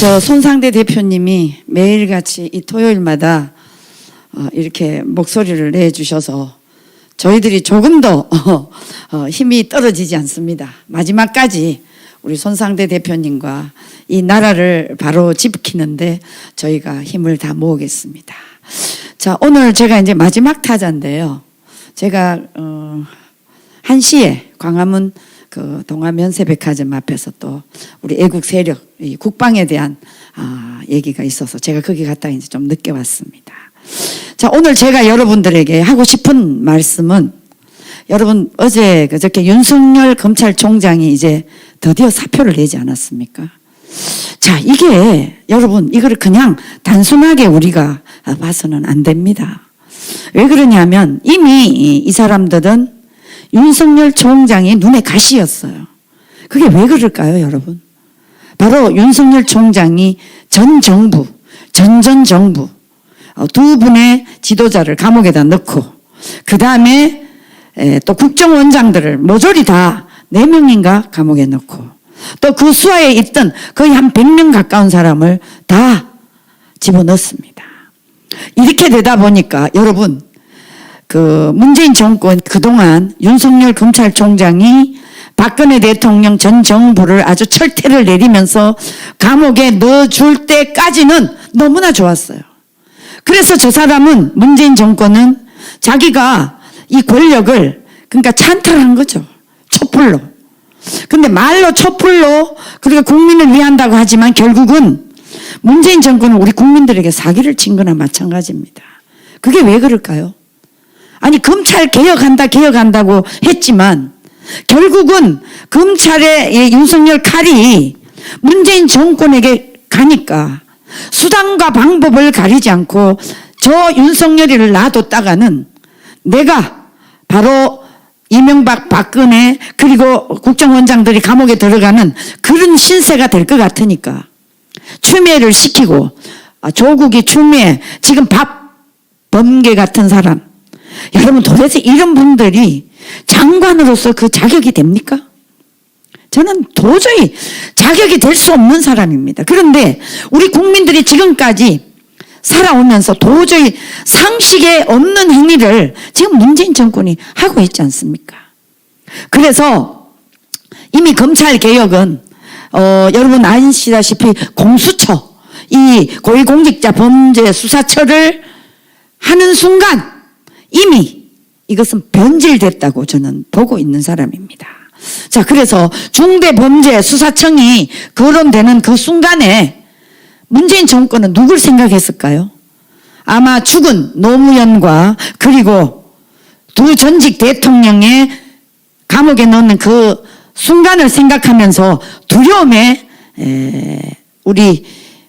저 손상대 대표님이 매일같이 이 토요일마다 이렇게 목소리를 내주셔서 저희들이 조금 더 힘이 떨어지지 않습니다. 마지막까지 우리 손상대 대표님과 이 나라를 바로 지키는데 저희가 힘을 다 모으겠습니다. 자, 오늘 제가 이제 마지막 타자인데요. 제가 1시에 광화문 그 동아면세백화점 앞에서 또 우리 애국 세력, 이 국방에 대한 얘기가 있어서 제가 거기 갔다가 이제 좀 늦게 왔습니다. 자, 오늘 제가 여러분들에게 하고 싶은 말씀은, 여러분 어제 그저께 윤석열 검찰총장이 이제 드디어 사표를 내지 않았습니까? 자, 이게 여러분 이거를 그냥 단순하게 우리가 봐서는 안 됩니다. 왜 그러냐면 이미 이 사람들은 윤석열 총장이 눈에 가시였어요. 그게 왜 그럴까요, 여러분? 바로 윤석열 총장이 전 정부, 전 정부 두 분의 지도자를 감옥에다 넣고, 그 다음에 또 국정원장들을 모조리 다 4명인가 감옥에 넣고, 또 그 수하에 있던 거의 한 100명 가까운 사람을 다 집어넣습니다. 이렇게 되다 보니까 여러분, 그 문재인 정권 그동안 윤석열 검찰총장이 박근혜 대통령 전 정부를 아주 철퇴를 내리면서 감옥에 넣어줄 때까지는 너무나 좋았어요. 그래서 저 사람은, 문재인 정권은 자기가 이 권력을 그러니까 찬탈한 거죠. 촛불로. 근데 말로 촛불로 그리고 국민을 위한다고 하지만 결국은 문재인 정권은 우리 국민들에게 사기를 친 거나 마찬가지입니다. 그게 왜 그럴까요? 아니, 검찰 개혁한다고 했지만 결국은 검찰의 윤석열 칼이 문재인 정권에게 가니까 수단과 방법을 가리지 않고 저 윤석열이를 놔뒀다가는 내가 바로 이명박, 박근혜 그리고 국정원장들이 감옥에 들어가는 그런 신세가 될 것 같으니까 추미애를 시키고, 조국이 추미애, 지금 범계 같은 사람, 여러분 도대체 이런 분들이 장관으로서 그 자격이 됩니까? 저는 도저히 자격이 될 수 없는 사람입니다. 그런데 우리 국민들이 지금까지 살아오면서 도저히 상식에 없는 행위를 지금 문재인 정권이 하고 있지 않습니까? 그래서 이미 검찰 개혁은 여러분 아시다시피 공수처, 이 고위공직자 범죄 수사처를 하는 순간 이미 이것은 변질됐다고 저는 보고 있는 사람입니다. 자, 그래서 중대범죄수사청이 거론되는 그 순간에 문재인 정권은 누굴 생각했을까요? 아마 죽은 노무현과 그리고 두 전직 대통령의 감옥에 넣는 그 순간을 생각하면서 두려움에 우리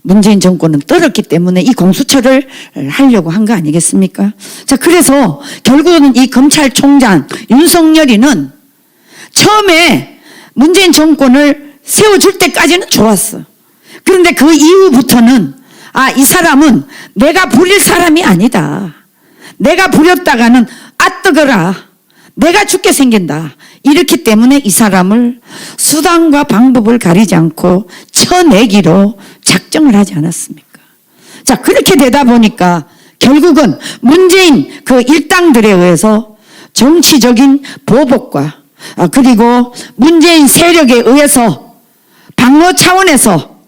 문재인 정권은 떨었기 때문에 이 공수처를 하려고 한 거 아니겠습니까? 자, 그래서 결국은 이 검찰총장 윤석열이는 처음에 문재인 정권을 세워줄 때까지는 좋았어. 그런데 그 이후부터는 이 사람은 내가 부릴 사람이 아니다. 내가 부렸다가는 뜨거라. 내가 죽게 생긴다. 이렇기 때문에 이 사람을 수단과 방법을 가리지 않고 쳐내기로 작정을 하지 않았습니까? 자, 그렇게 되다 보니까 결국은 문재인 그 일당들에 의해서 정치적인 보복과 그리고 문재인 세력에 의해서 방어 차원에서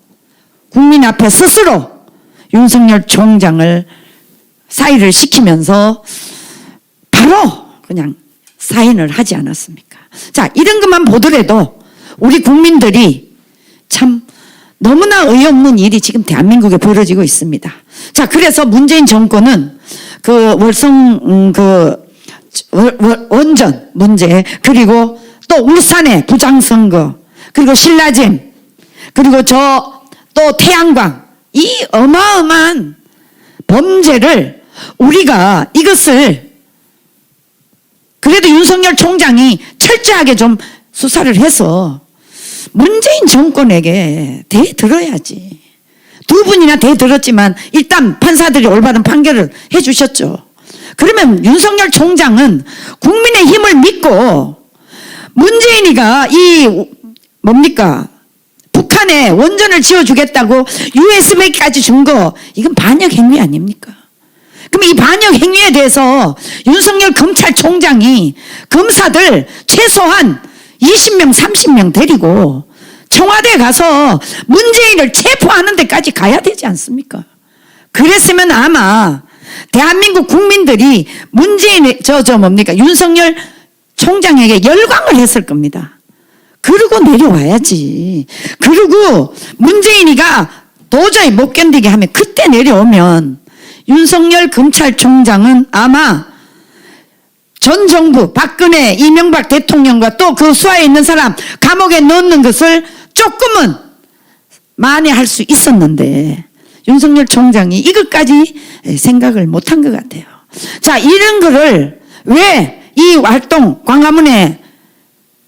국민 앞에 스스로 윤석열 총장을 사의를 시키면서 바로 그냥 사인을 하지 않았습니까? 자, 이런 것만 보더라도 우리 국민들이 참 너무나 어이없는 일이 지금 대한민국에 벌어지고 있습니다. 자, 그래서 문재인 정권은 그 원전 문제, 그리고 또 울산의 부장선거, 그리고 신라잼, 그리고 또 태양광, 이 어마어마한 범죄를 우리가 이것을 그래도 윤석열 총장이 철저하게 좀 수사를 해서 문재인 정권에게 대들어야지. 두 분이나 대들었지만 일단 판사들이 올바른 판결을 해주셨죠. 그러면 윤석열 총장은 국민의 힘을 믿고 문재인이가 이 뭡니까? 북한 북한에 원전을 지어주겠다고 USB까지 준 거, 이건 반역 행위 아닙니까? 그럼 이 반역 행위에 대해서 윤석열 검찰총장이 검사들 최소한 20명, 30명 데리고 청와대에 가서 문재인을 체포하는 데까지 가야 되지 않습니까? 그랬으면 아마 대한민국 국민들이 문재인의 뭡니까? 윤석열 총장에게 열광을 했을 겁니다. 그러고 내려와야지. 그리고 문재인이가 도저히 못 견디게 하면 그때 내려오면 윤석열 검찰총장은 아마 전 정부 박근혜 이명박 대통령과 또 그 수하에 있는 사람 감옥에 넣는 것을 조금은 만회할 수 있었는데 윤석열 총장이 이것까지 생각을 못한 것 같아요. 자, 이런 거를 왜 이 활동 광화문에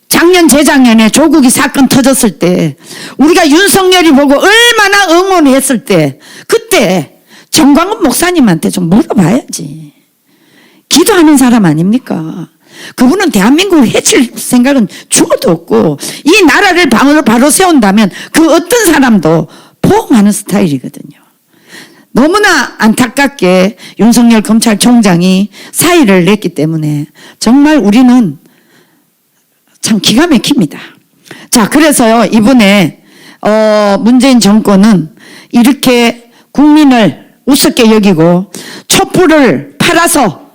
작년 재작년에 조국이 사건 터졌을 때 우리가 윤석열이 보고 얼마나 응원을 했을 때 그때 정광훈 목사님한테 좀 물어봐야지. 기도하는 사람 아닙니까? 그분은 대한민국을 해칠 생각은 죽어도 없고 이 나라를 바로 세운다면 그 어떤 사람도 포옹하는 스타일이거든요. 너무나 안타깝게 윤석열 검찰총장이 사의를 냈기 때문에 정말 우리는 참 기가 막힙니다. 자, 그래서요, 이번에 문재인 정권은 이렇게 국민을 우습게 여기고 촛불을 팔아서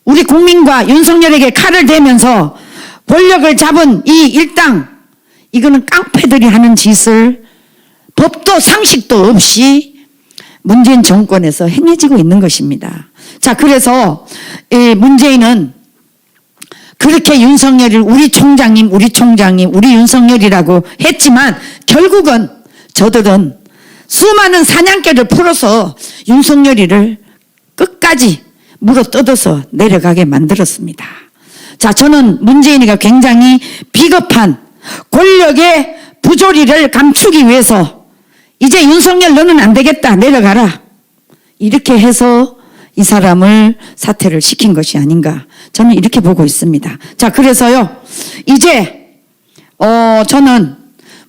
우리 국민과 윤석열에게 칼을 대면서 권력을 잡은 이 일당, 이거는 깡패들이 하는 짓을 법도 상식도 없이 문재인 정권에서 행해지고 있는 것입니다. 자, 그래서 이 문재인은 그렇게 윤석열을 우리 총장님, 우리 윤석열이라고 했지만 결국은 저들은 수많은 사냥개를 풀어서 윤석열이를 끝까지 물어뜯어서 내려가게 만들었습니다. 자, 저는 문재인이가 굉장히 비겁한 권력의 부조리를 감추기 위해서 이제 윤석열 너는 안 되겠다, 내려가라, 이렇게 해서 이 사람을 사퇴를 시킨 것이 아닌가, 저는 이렇게 보고 있습니다. 자, 그래서요, 이제 저는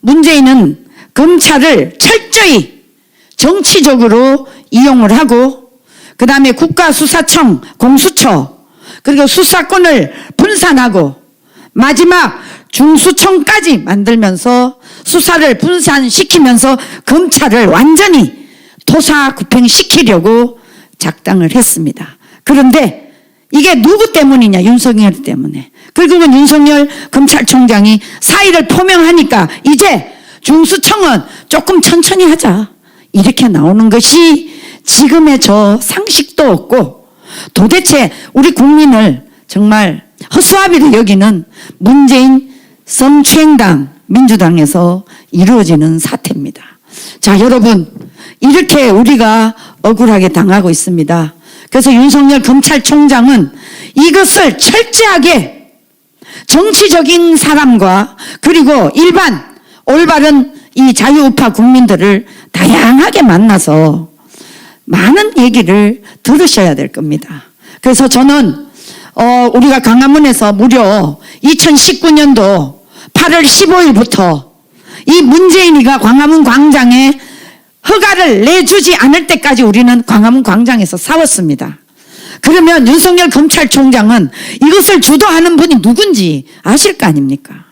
문재인은 검찰을 철저히 정치적으로 이용을 하고 그 다음에 국가수사청, 공수처, 그리고 수사권을 분산하고 마지막 중수청까지 만들면서 수사를 분산시키면서 검찰을 완전히 토사구팽시키려고 작당을 했습니다. 그런데 이게 누구 때문이냐? 윤석열 때문에. 결국은 윤석열 검찰총장이 사의를 표명하니까 이제 중수청은 조금 천천히 하자, 이렇게 나오는 것이 지금의 저 상식도 없고 도대체 우리 국민을 정말 허수아비로 여기는 문재인 성추행당 민주당에서 이루어지는 사태입니다. 자, 여러분, 이렇게 우리가 억울하게 당하고 있습니다. 그래서 윤석열 검찰총장은 이것을 철저하게 정치적인 사람과 그리고 일반 올바른 이 자유우파 국민들을 다양하게 만나서 많은 얘기를 들으셔야 될 겁니다. 그래서 저는 우리가 광화문에서 무려 2019년도 8월 15일부터 이 문재인이가 광화문 광장에 허가를 내주지 않을 때까지 우리는 광화문 광장에서 싸웠습니다. 그러면 윤석열 검찰총장은 이것을 주도하는 분이 누군지 아실 거 아닙니까?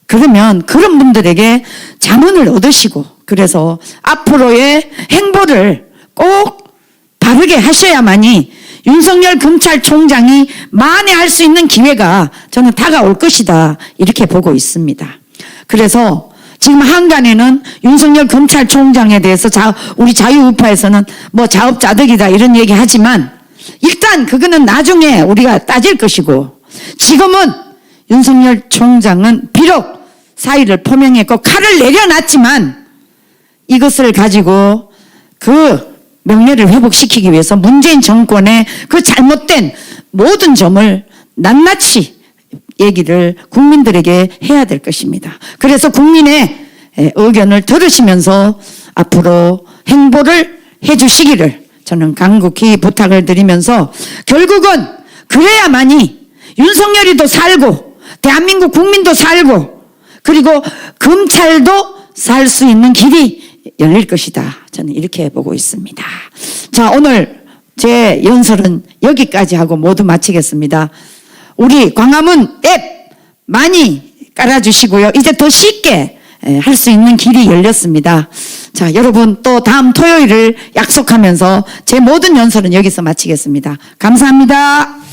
그러면 그런 분들에게 자문을 얻으시고 그래서 앞으로의 행보를 꼭 바르게 하셔야만이 윤석열 검찰총장이 만회할 수 있는 기회가 저는 다가올 것이다, 이렇게 보고 있습니다. 그래서 지금 한간에는 윤석열 검찰총장에 대해서 우리 자유우파에서는 뭐 자업자득이다 이런 얘기 하지만 일단 그거는 나중에 우리가 따질 것이고 지금은 윤석열 총장은 비록 사의를 표명했고 칼을 내려놨지만 이것을 가지고 그 명예를 회복시키기 위해서 문재인 정권의 그 잘못된 모든 점을 낱낱이 얘기를 국민들에게 해야 될 것입니다. 그래서 국민의 의견을 들으시면서 앞으로 행보를 해주시기를 저는 간곡히 부탁을 드리면서 결국은 그래야만이 윤석열이도 살고 대한민국 국민도 살고 그리고 검찰도 살 수 있는 길이 열릴 것이다. 저는 이렇게 보고 있습니다. 자, 오늘 제 연설은 여기까지 하고 모두 마치겠습니다. 우리 광화문 앱 많이 깔아주시고요. 이제 더 쉽게 할 수 있는 길이 열렸습니다. 자, 여러분 또 다음 토요일을 약속하면서 제 모든 연설은 여기서 마치겠습니다. 감사합니다.